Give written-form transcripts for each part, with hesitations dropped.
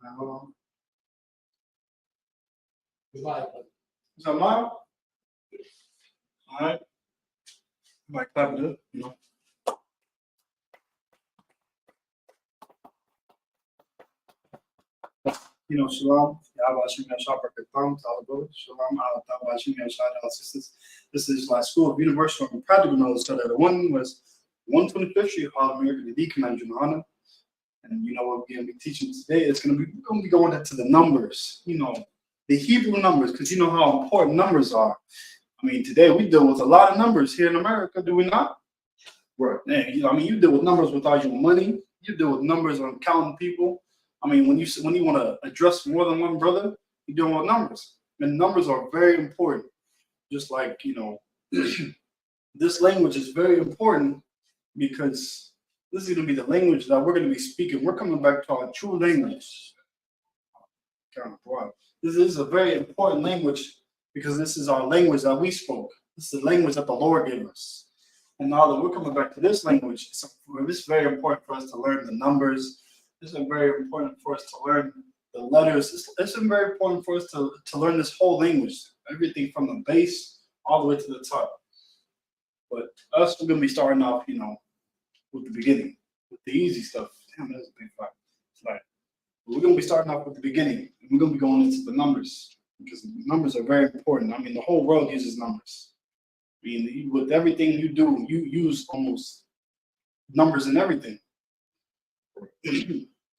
Hold on. It's like, Is that mine? All right. I might clap it up, Shalom. Yahweh Hashem Yashar B'Ketam, Talabo, Shalom, Yahweh Hashem Yashar, our sisters. This is like School of Universal and Practical Knowledge. So that the one was 125th Street, Harlem, America, the Deacon, Johanna. And what we're going to be teaching today is we're going to be going into the numbers, the Hebrew numbers, because you know how important numbers are. I mean, today we deal with a lot of numbers here in America, do we not? Right. Man, you deal with numbers with all your money. You deal with numbers on counting people. I mean, when you want to address more than one brother, you're dealing with numbers. And numbers are very important. Just like, this language is very important because this is going to be the language that we're going to be speaking. We're coming back to our true language. This is a very important language because this is our language that we spoke. This is the language that the Lord gave us. And now that we're coming back to this language, it's very important for us to learn the numbers. It's very important for us to learn the letters. It's very important for us to learn this whole language, everything from the base all the way to the top. But us, we're going to be starting off, with the beginning, with the easy stuff. Damn, that's a big fight. We're going to be starting off with the beginning. And we're going to be going into the numbers because the numbers are very important. I mean, the whole world uses numbers. I mean, with everything you do, you use almost numbers in everything. I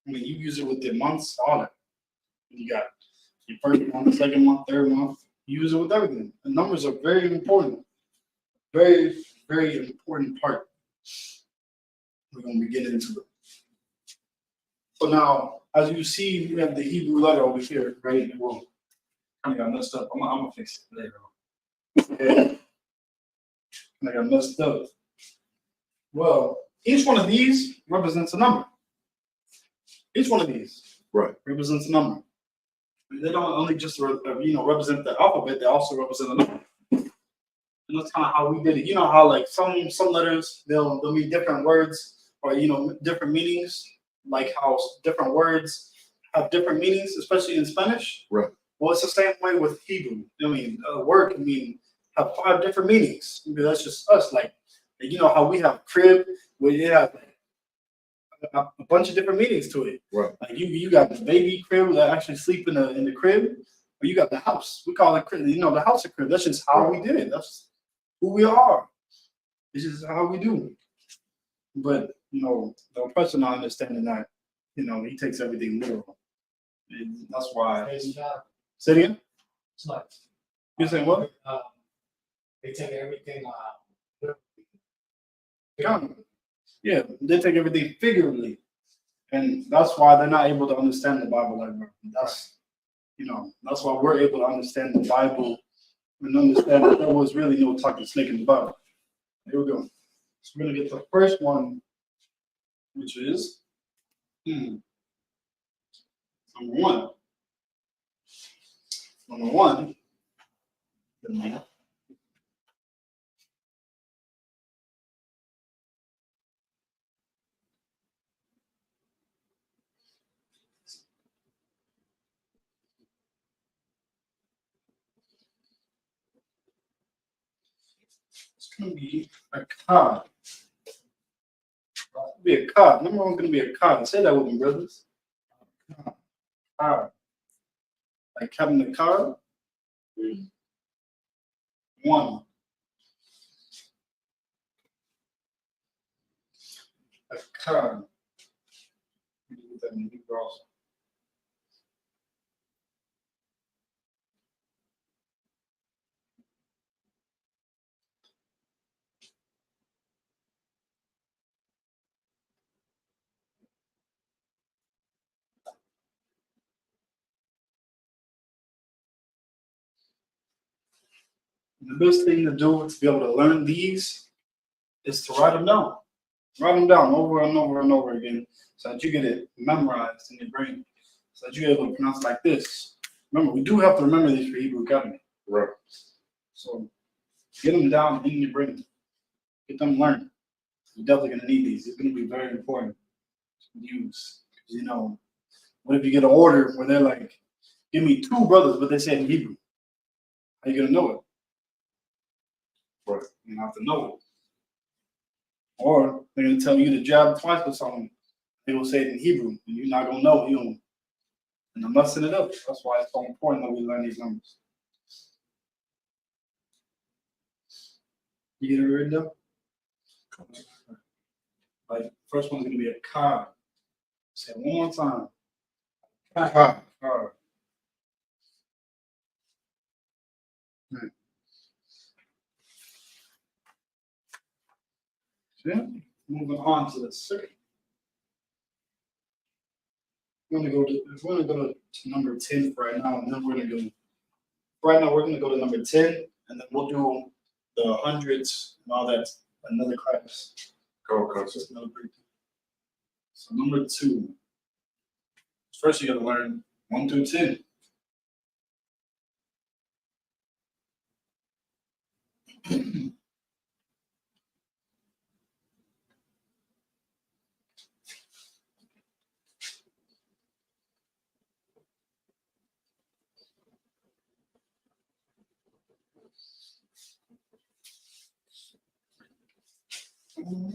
mean, you use it with the months, all that. You got your first month, second month, third month. You use it with everything. The numbers are very important. Very, very important part. We're going to be getting into it. So now, as you see, we have the Hebrew letter over here, right? Well, I got messed up. I'm going to fix it later on. Okay. I got messed up. Well, each one of these represents a number. Each one of these represents a number. They don't only just represent the alphabet, they also represent a number. And that's kind of how we did it. You know how like some letters they'll mean different words or different meanings, like how different words have different meanings, especially in Spanish. Right. Well, it's the same way with Hebrew. I mean, a word can have 5 different meanings. Because that's just us. Like how we have crib, where you have a bunch of different meanings to it. Right. Like you got the baby crib that actually sleep in the crib, or you got the house. We call it crib. The house of crib. That's just how we did it. That's who we are. This is how we do. But the oppressor not understanding that, he takes everything literal. And that's why. Say it again. It's like You saying what? they take everything. Yeah, they take everything figuratively, and that's why they're not able to understand the Bible like that. That's why we're able to understand the Bible and understand that there was really no talking snake in the Bible. Here we go. So we're gonna get the first one, which is number 1. Number 1. It's going to be a card. It'll be a card. Number 1's going to be a card. Say that with me, brothers. Card. Like having a card. 1. A card. Put that in the Hebrew also. The best thing to do to be able to learn these is to write them down. Write them down over and over and over again so that you get it memorized in your brain. So that you're able to pronounce like this. Remember, we do have to remember these for Hebrew Academy. Right. So get them down in your brain. Get them learned. You're definitely going to need these. It's going to be very important to use. What if you get an order where they're like, give me 2 brothers, but they say it in Hebrew? How you gonna know it? Right. You have to know it. Or they're gonna tell you to jab twice or something. They will say it in Hebrew, and you're not gonna know. You know, and I'm messing it up. That's why it's so important that we learn these numbers. You get it written down? Like first one's gonna be a ka. Say it one more time. Ka. Ka. Right. See? Moving on to the second. We're gonna go to number 10 for right now, and then we're gonna go. Right now, we're gonna go to number 10, and then we'll do the hundreds and all that another class. Go, It's just another breakdown. So number 2. First, you gotta learn 1 through 10.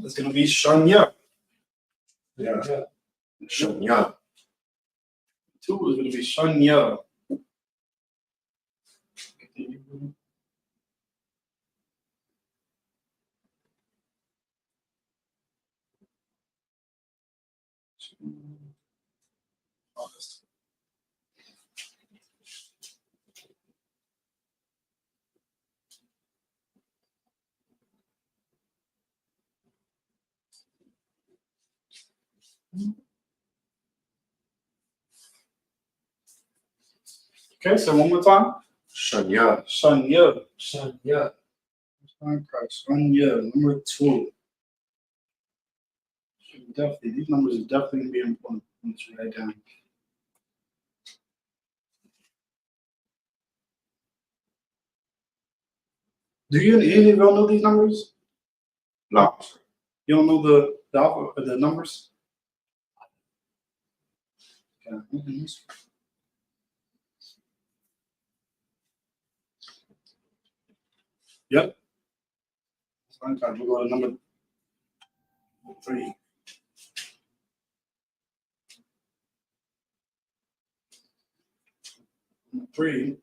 It's gonna be Shanya. Yeah. Yeah. Shanya. 2 is gonna be Shanya. Okay, so one more time. Shanya. Shanya. Son, yeah. Shanya. Number 2. Definitely, these numbers are definitely gonna be important. Let's write it down. Do you any of y'all know these numbers? No. You don't know the alpha, the numbers? Okay. Yep. Sometimes we'll go to number 3. Number 3.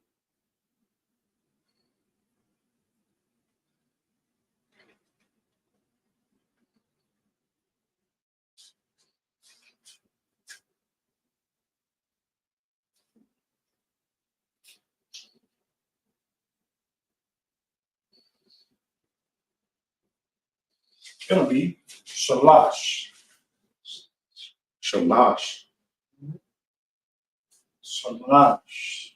It's gonna be Shalash. Shamash. Shalash.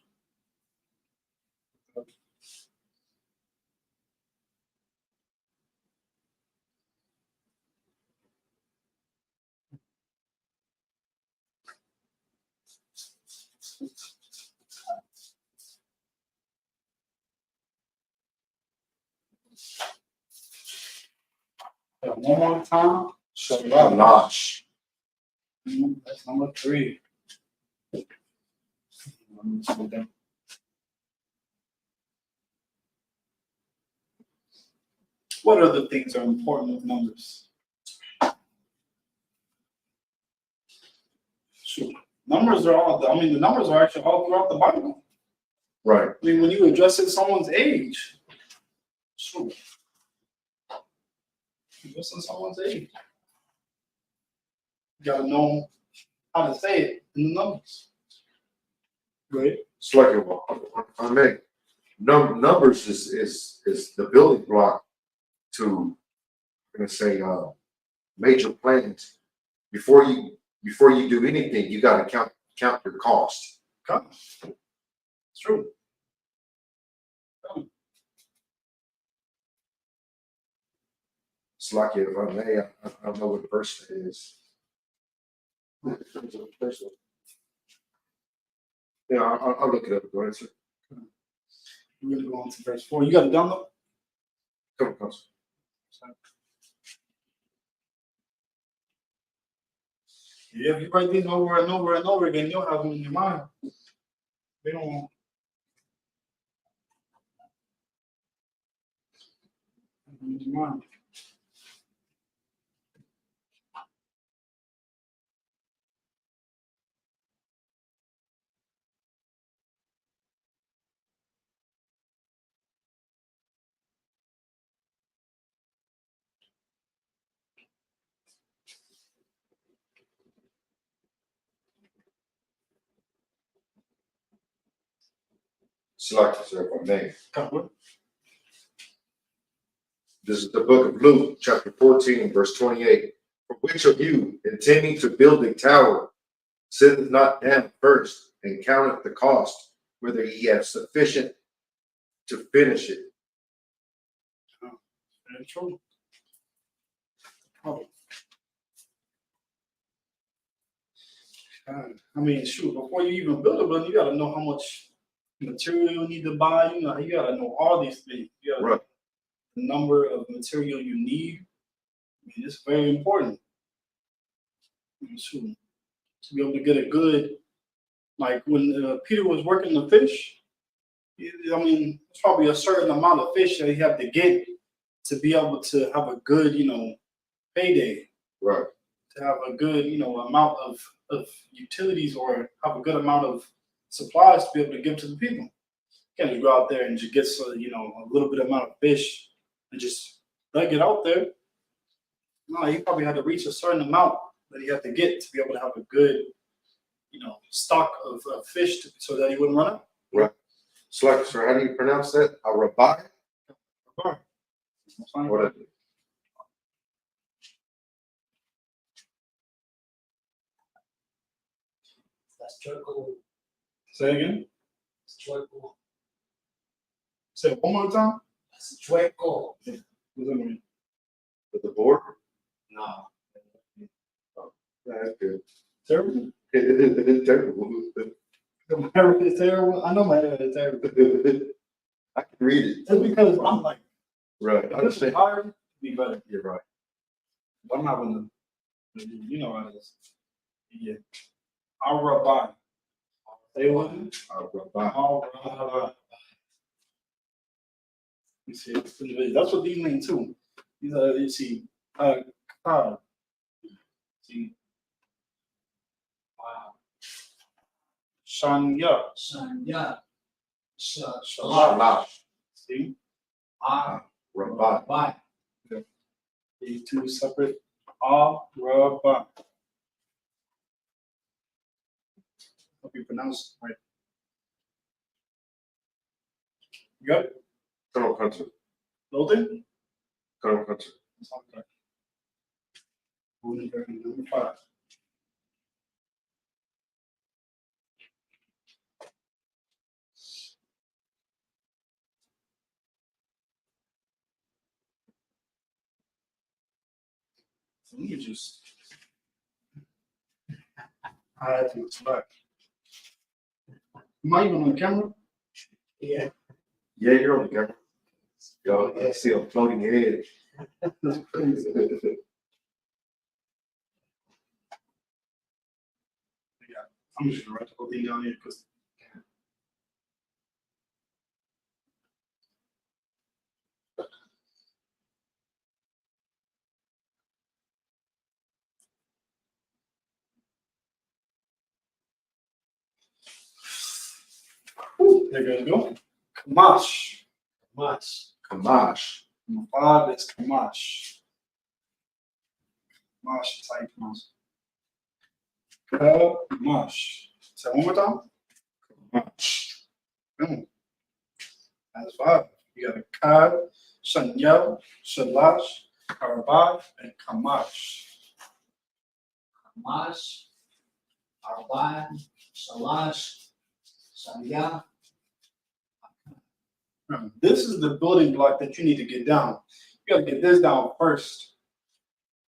Yeah, one more time. Shamash. That's number 3. What other things are important with numbers? Shoot. Numbers are all, I mean, the numbers are actually all throughout the Bible. Right. I mean, when you address someone's age, shoot. Addressing someone's age. You gotta know how to say it in the numbers. Right? It's like I mean, numbers is the building block to, I'm gonna say, major plans. Before you do anything, you got to count your cost. Come. It's true. It's like if I may, I don't know what the verse is. Yeah, I'll look it up. Go ahead, sir. We're gonna go on to verse 4. You got it down though? Come. Yeah, if you write these over and over and over again, you'll have them in your mind. They don't. In your mind. Select, sir, if I may. Come. This is the book of Luke, chapter 14, verse 28. For which of you, intending to build a tower, sitteth not down first and counteth the cost, whether he have sufficient to finish it? Very true. Oh. I mean, shoot, before you even build a building, you gotta know how much material you need to buy. You know, you gotta know all these things. You gotta Right. know the number of material you need. I mean, it's very important. I mean, shoot, to be able to get a good, like when Peter was working the fish, I mean, it's probably a certain amount of fish that you have to get to be able to have a good, payday. Right. To have a good, amount of utilities or have a good amount of supplies to be able to give to the people. You can't just go out there and just get a little bit amount of fish and just dug it out there. No, he probably had to reach a certain amount that he had to get to be able to have a good, stock of fish so that he wouldn't run out. Right. Select, sir, how do you pronounce that? A rabbi? What is it? That's chueco. Say again. It's chueco. Say it one more time. That's chueco. What does that mean? With the board? No. That's good. Terrible. It's terrible. My hair is terrible. I know my hair is terrible. I can read it. It's because I'm like, Right. if this was higher, it'd be better. You're right. But I'm not gonna, you know how it is. Yeah. I'll rub by. Say what? A rabbi. I'll rub by. You see, that's what these mean too. These are, you see, see, Shanya, Sanya. Shalash. Shalash. See, Rabbi. Bye. these two separate. I'll rub by. Hope you pronounce it right. You got it? Colonel Hunter. Loading? Colonel Hunter. Okay. Number 5. So let me just. I had to select. Am I even on camera? Yeah. Yeah, you're on the camera. Yo, I see a floating head. That's crazy. Yeah, I'm just gonna write the whole thing down here because. There you go. Kamash. Much. Kamash. Number 5 is Kamash. Kamash is how you pronounce it. Kamash. Say it one more time. Kamash. That's 5. You got a Kad, Shanyel, Shalash, Karabah, and Kamash. Mas. Arban. Salash. Sanya. This is the building block that you need to get down. You got to get this down first.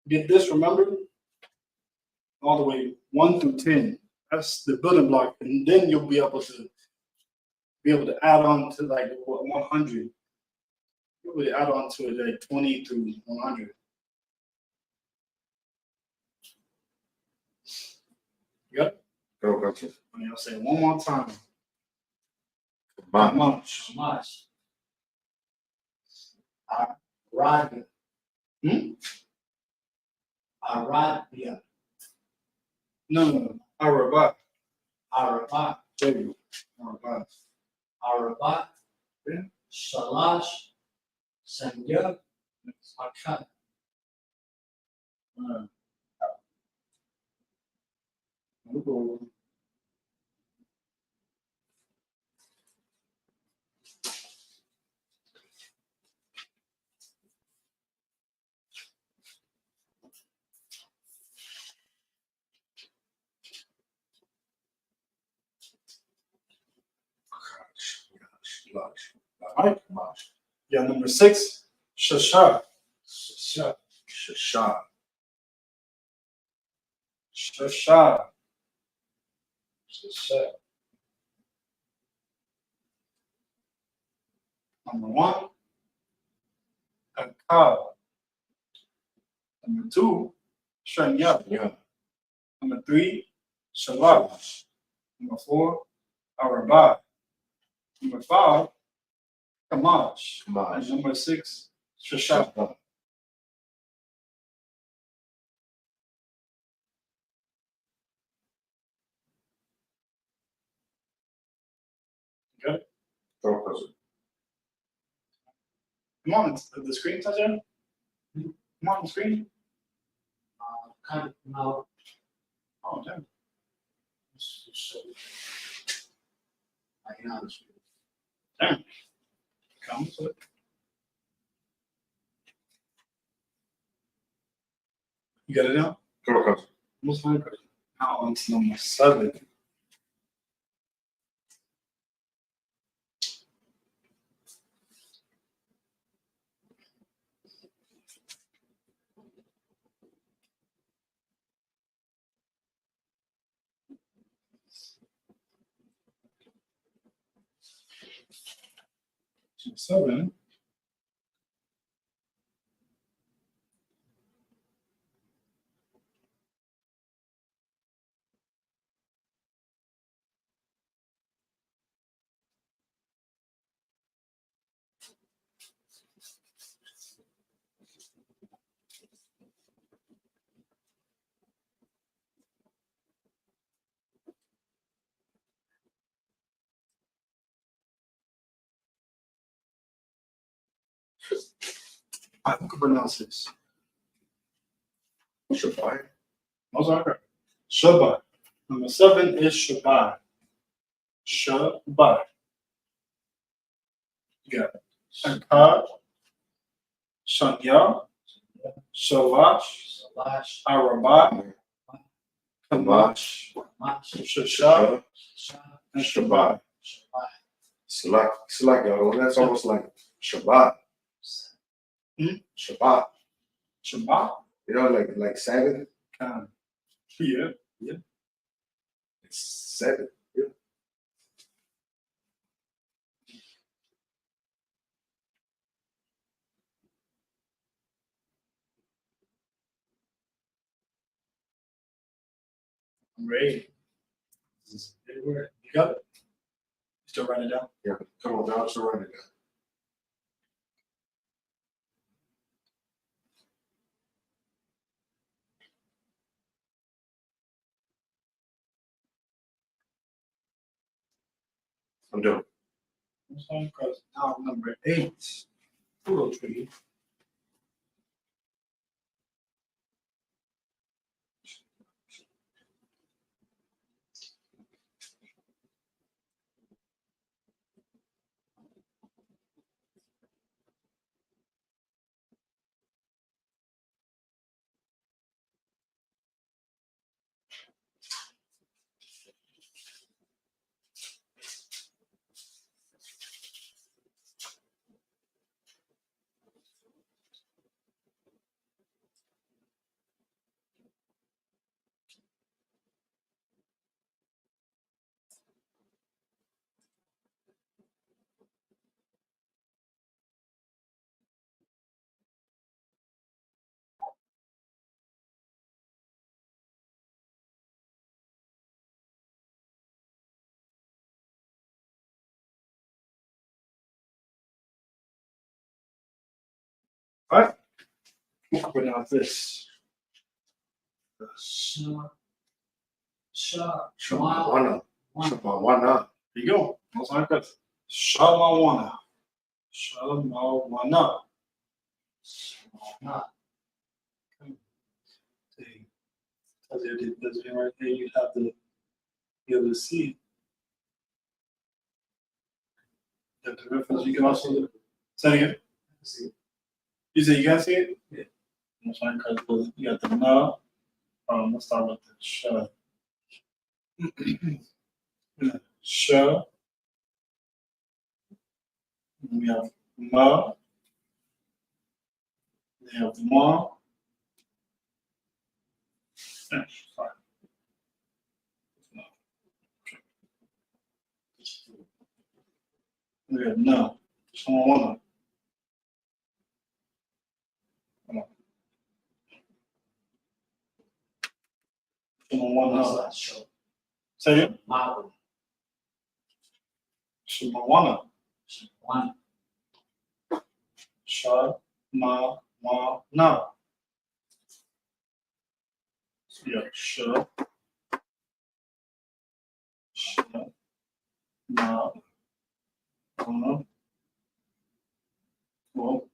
Get this, remember? All the way 1 through 10. That's the building block. And then you'll be able to add on to like 100. You'll be add on to it like 20 through 100. Todo caso. When y'all say it one more time. Kamash. Kamash. Kamash. Arabia. Arabia. No. Araba. Araba. Araba. Araba. Yeah. Shalash. Sanya. Akan. Alright. Yeah, number 6, Shasha. Shasha. Shasha. Number 1, Akal. Number 2, Shanya. Yeah. Number 3, Shalash. Number 4, Araba. Number 5, Kamash. And Kamash. number 6, Shasha. Okay. Todo caso. Come on, the screen touchdown. Come on, the screen. Kind of now. Oh, damn. I can understand. Damn. Come to it. You got it now? Todo caso. Almost fine. Now on to number 7. So 7. I can pronounce this. Shabbat. Most are correct. Shabbat. Number 7 is Shabbat. Shabbat. You got it. Akkad, Shanya, Shalash, Salash. Araba, Kamash, Match. Shasha, and Shabbat. Shabbat. It's like that's almost like Shabbat. Shabbat. Shabbat? You know, like Sabbath. Yeah. It's Sabbath. Yeah. I'm ready. This is everywhere. You got it? Still writing it down? Yeah. Come on, now surrender that. I'm doing. Because now number 8, Puro Tree. We'll pronounce this. Sha. Sha. Shamawana. One. Shamawana. There you go. That's like that. Shamawana. Shamawana. Not. See, tells you this right there. You have to be able to see. The reference. You can also say it again. See. You say you can see it? Yeah. That's fine, because you got the na. Let's start with the sha. Sha. We have ma. We have ma. Sorry. We have na. Someone. Someone What's na. that? Show. Say it. Marble. Shamawana. One. Sha. Ma. Na. Yeah. Sha. Sha. Ma. Well.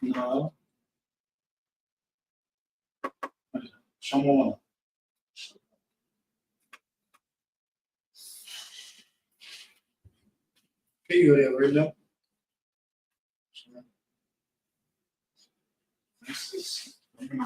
Na. Someone. Okay, you got it right now. This is. Okay.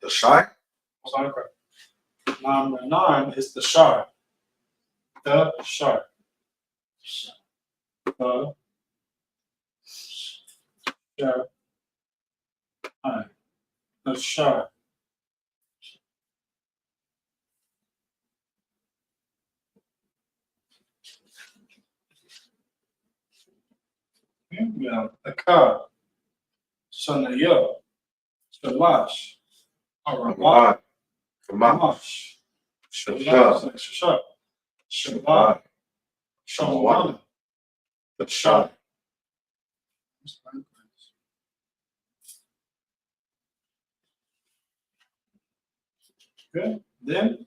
The shy. Number 9 is the sharp. The sharp. Sha. The sharp. Alright. The sharp. We have the car. Sanaya. Shalash. Arabah. Kamash. Shamash. Shasha. Shasha. Shabbat. Shamawana. The shy. Okay. Then.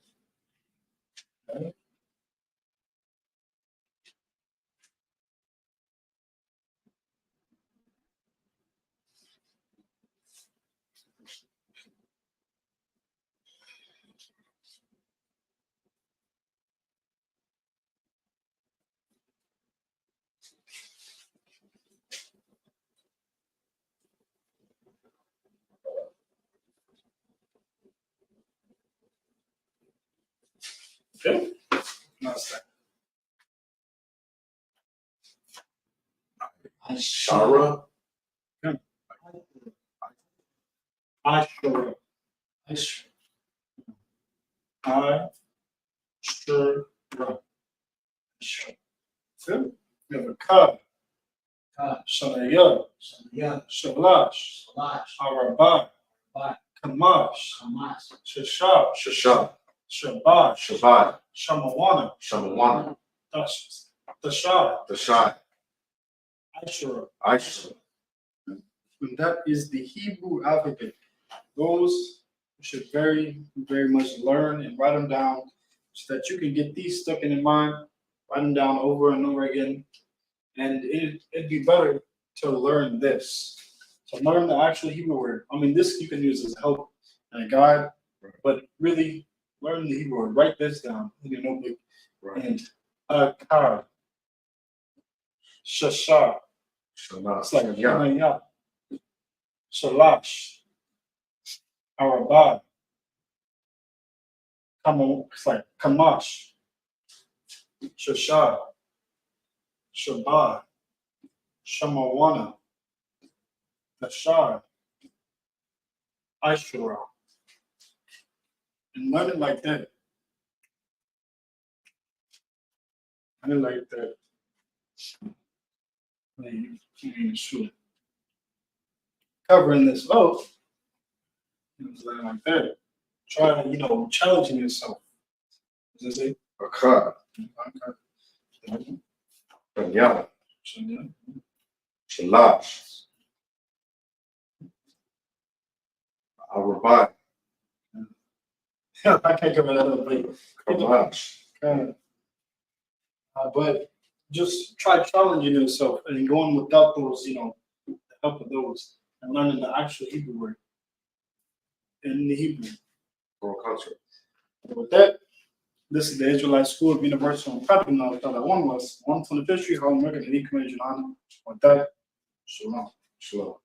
Okay. Now second. Shara. Ashura. Ice. Ashura. Show. Good. We have a ka. Ka. Sanaya. Sanaya. Shalash. Slash. Arabah. Ba. Kamash. Kamas. Shashab. Shasha. Shabbat. Shabbat. Shamawana. Shamawana. Tashad. The shy. Ashura. Aisha. And that is the Hebrew alphabet. Those you should very, very much learn and write them down so that you can get these stuck in your mind, write them down over and over again. And it'd be better to learn this. So learn the actual Hebrew word. I mean, this you can use as help and a guide, but really learn the Hebrew word. Write this down in your notebook. Right. And Akar, Shashar, Shana. it's like Yeah. Yanaya, Shalash, Arabah, It's like Kamash, Shashar, Shabbat, Shamawana, Ashar, Ashura. And learn it like that. Learn it like that. Shoot. Covering this up, learn like that. Try, challenging yourself. Does it say? Akad, Kanya, Shalash, Arabai, I can't cover that up, but Kamash. but just try challenging yourself and going without those, the help of those, and learning the actual Hebrew word in the Hebrew. Oral culture. With that, this is the Israelite School of Universal and Prep Knowledge. That one was 125th Street, Harlem, America, and Economic Honor. With that, shalom. Shalom.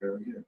Very good.